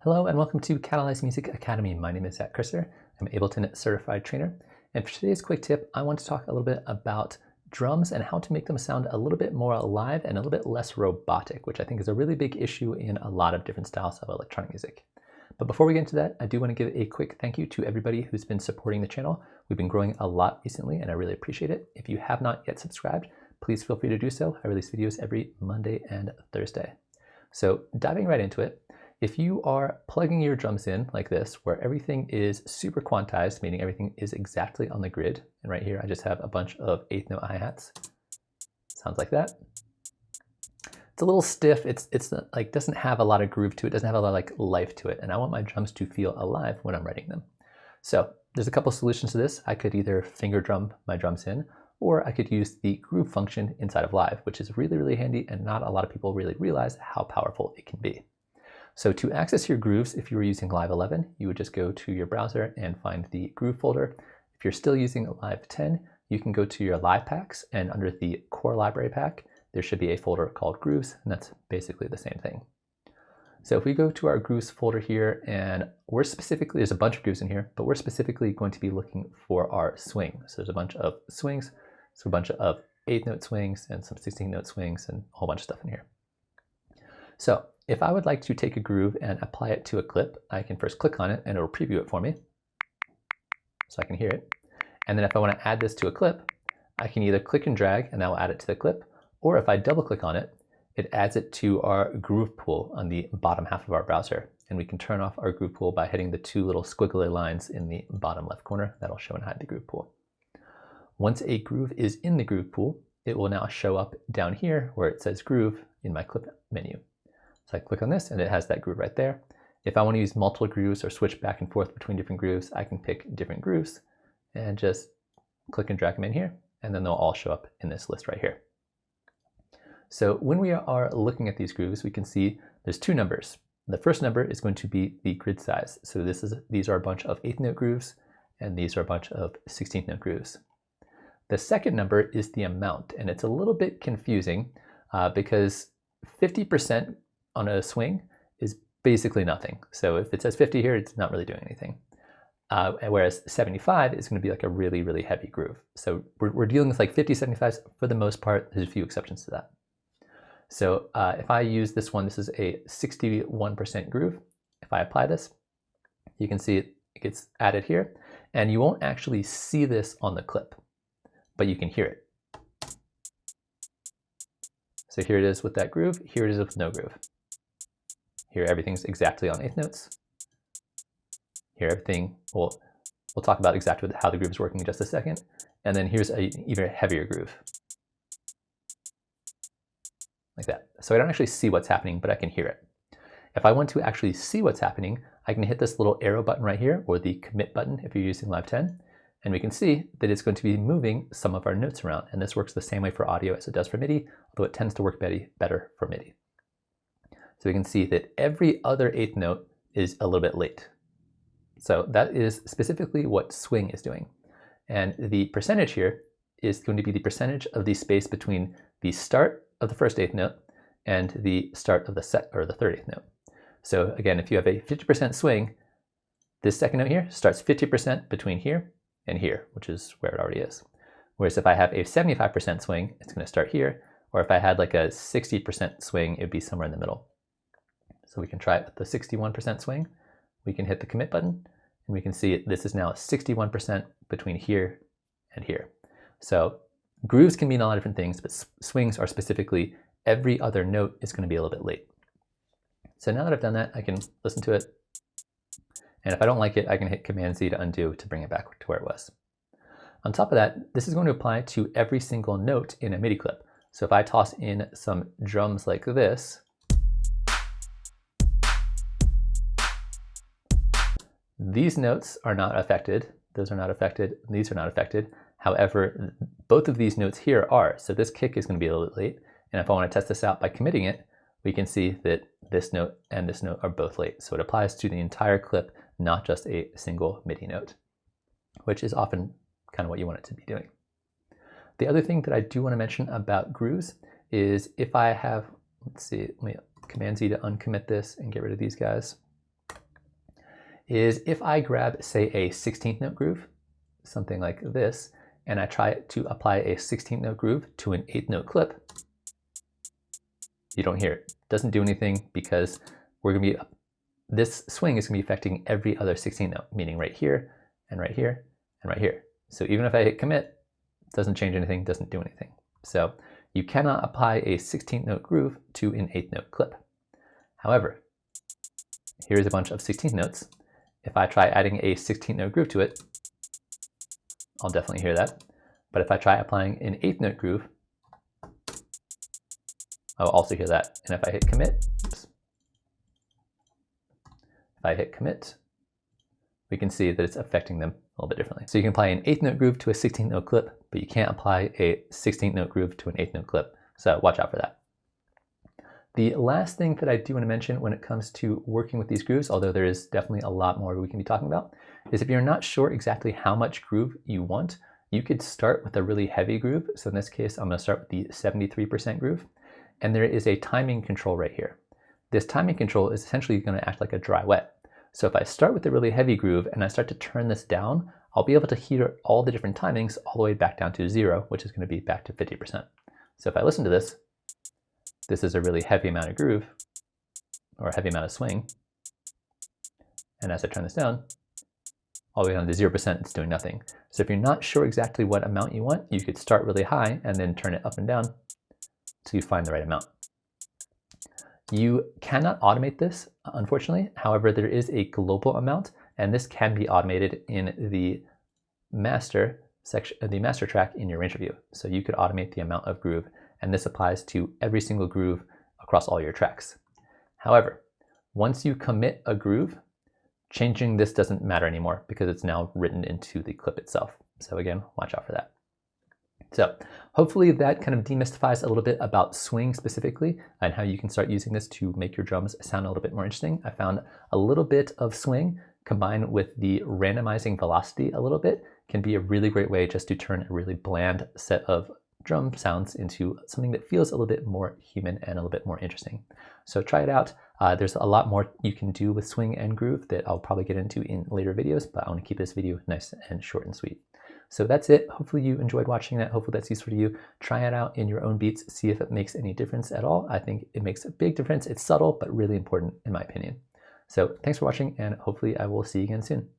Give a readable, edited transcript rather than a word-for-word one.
Hello and welcome to Catalyze Music Academy. My name is Zaak Kerstetter. I'm an Ableton Certified Trainer. And for today's quick tip, I want to talk a little bit about drums and how to make them sound a little bit more alive and a little bit less robotic, which I think is a really big issue in a lot of different styles of electronic music. But before we get into that, I do want to give a quick thank you to everybody who's been supporting the channel. We've been growing a lot recently and I really appreciate it. If you have not yet subscribed, please feel free to do so. I release videos every Monday and Thursday. So diving right into it, if you are plugging your drums in like this, where everything is super quantized, meaning everything is exactly on the grid, and right here I just have a bunch of 8th note hi-hats. Sounds like that. It's a little stiff. It's like doesn't have a lot of groove to it, doesn't have a lot of like life to it, and I want my drums to feel alive when I'm writing them. So there's a couple solutions to this. I could either finger drum my drums in, or I could use the groove function inside of Live, which is really, really handy, and not a lot of people really realize how powerful it can be. So to access your grooves, if you were using Live 11, you would just go to your browser and find the groove folder. If you're still using Live 10, you can go to your Live packs, and under the core library pack, there should be a folder called grooves, and that's basically the same thing. So if we go to our grooves folder here, and we're specifically, there's a bunch of grooves in here, but we're specifically going to be looking for our swing. So there's a bunch of swings, so a bunch of 8th note swings and some 16th note swings and a whole bunch of stuff in here. So if I would like to take a groove and apply it to a clip, I can first click on it and it'll preview it for me so I can hear it. And then if I want to add this to a clip, I can either click and drag and that will add it to the clip, or if I double click on it, it adds it to our groove pool on the bottom half of our browser. And we can turn off our groove pool by hitting the two little squiggly lines in the bottom left corner. That'll show and hide the groove pool. Once a groove is in the groove pool, it will now show up down here where it says groove in my clip menu. So I click on this and it has that groove right there. If I want to use multiple grooves or switch back and forth between different grooves, I can pick different grooves and just click and drag them in here, and then they'll all show up in this list right here. So when we are looking at these grooves, we can see there's two numbers. The first number is going to be the grid size. So these are a bunch of 8th note grooves, and these are a bunch of 16th note grooves. The second number is the amount, and it's a little bit confusing because 50% on a swing is basically nothing. So if it says 50 here, it's not really doing anything. Whereas 75 is going to be like a really, really heavy groove. So we're dealing with like 50, 75s for the most part. There's a few exceptions to that. So if I use this one, this is a 61% groove. If I apply this, you can see it gets added here, and you won't actually see this on the clip, but you can hear it. So here it is with that groove, here it is with no groove. Here everything's exactly on 8th notes. Here everything, we'll talk about exactly how the groove is working in just a second. And then here's an even heavier groove. Like that. So I don't actually see what's happening, but I can hear it. If I want to actually see what's happening, I can hit this little arrow button right here, or the commit button if you're using Live 10. And we can see that it's going to be moving some of our notes around. And this works the same way for audio as it does for MIDI, although it tends to work better for MIDI. So we can see that every other 8th note is a little bit late. So that is specifically what swing is doing. And the percentage here is going to be the percentage of the space between the start of the first 8th note and the start of the or the third 8th note. So again, if you have a 50% swing, this second note here starts 50% between here and here, which is where it already is. Whereas if I have a 75% swing, it's going to start here. Or if I had like a 60% swing, it would be somewhere in the middle. So we can try it with the 61% swing. We can hit the commit button, and we can see this is now 61% between here and here. So grooves can mean a lot of different things, but swings are specifically every other note is going to be a little bit late. So now that I've done that, I can listen to it. And if I don't like it, I can hit Command-Z to undo to bring it back to where it was. On top of that, this is going to apply to every single note in a MIDI clip. So if I toss in some drums like this, these notes are not affected. Those are not affected. These are not affected. However, both of these notes here are. So this kick is going to be a little bit late. And if I want to test this out by committing it, we can see that this note and this note are both late. So it applies to the entire clip, not just a single MIDI note, which is often kind of what you want it to be doing. The other thing that I do want to mention about grooves is if I have, let's see, let me Command-Z to uncommit this and get rid of these guys. is if I grab, say, a 16th note groove, something like this, and I try to apply a 16th note groove to an 8th note clip, you don't hear it. Doesn't do anything because this swing is going to be affecting every other 16th note, meaning right here, and right here, and right here. So even if I hit commit, it doesn't change anything, doesn't do anything. So you cannot apply a 16th note groove to an 8th note clip. However, here's a bunch of 16th notes. If I try adding a 16th note groove to it, I'll definitely hear that. But if I try applying an 8th note groove, I'll also hear that. And if I hit commit, oops, if I hit commit, we can see that it's affecting them a little bit differently. So you can apply an 8th note groove to a 16th note clip, but you can't apply a 16th note groove to an 8th note clip. So watch out for that. The last thing that I do want to mention when it comes to working with these grooves, although there is definitely a lot more we can be talking about, is if you're not sure exactly how much groove you want, you could start with a really heavy groove. So in this case, I'm going to start with the 73% groove. And there is a timing control right here. This timing control is essentially going to act like a dry wet. So if I start with a really heavy groove and I start to turn this down, I'll be able to hear all the different timings all the way back down to 0, which is going to be back to 50%. So if I listen to this, this is a really heavy amount of groove, or a heavy amount of swing. And as I turn this down, all the way down to 0%, it's doing nothing. So if you're not sure exactly what amount you want, you could start really high and then turn it up and down till you find the right amount. You cannot automate this, unfortunately. However, there is a global amount, and this can be automated in the master section, the master track in your range review. So you could automate the amount of groove, and this applies to every single groove across all your tracks. However, once you commit a groove, changing this doesn't matter anymore because it's now written into the clip itself. So again, watch out for that. So hopefully that kind of demystifies a little bit about swing specifically and how you can start using this to make your drums sound a little bit more interesting. I found a little bit of swing combined with the randomizing velocity a little bit can be a really great way just to turn a really bland set of drum sounds into something that feels a little bit more human and a little bit more interesting. So try it out. There's a lot more you can do with swing and groove that I'll probably get into in later videos, but I want to keep this video nice and short and sweet. So that's it. Hopefully you enjoyed watching that. Hopefully that's useful to you. Try it out in your own beats. See if it makes any difference at all. I think it makes a big difference. It's subtle, but really important in my opinion. So thanks for watching, and hopefully I will see you again soon.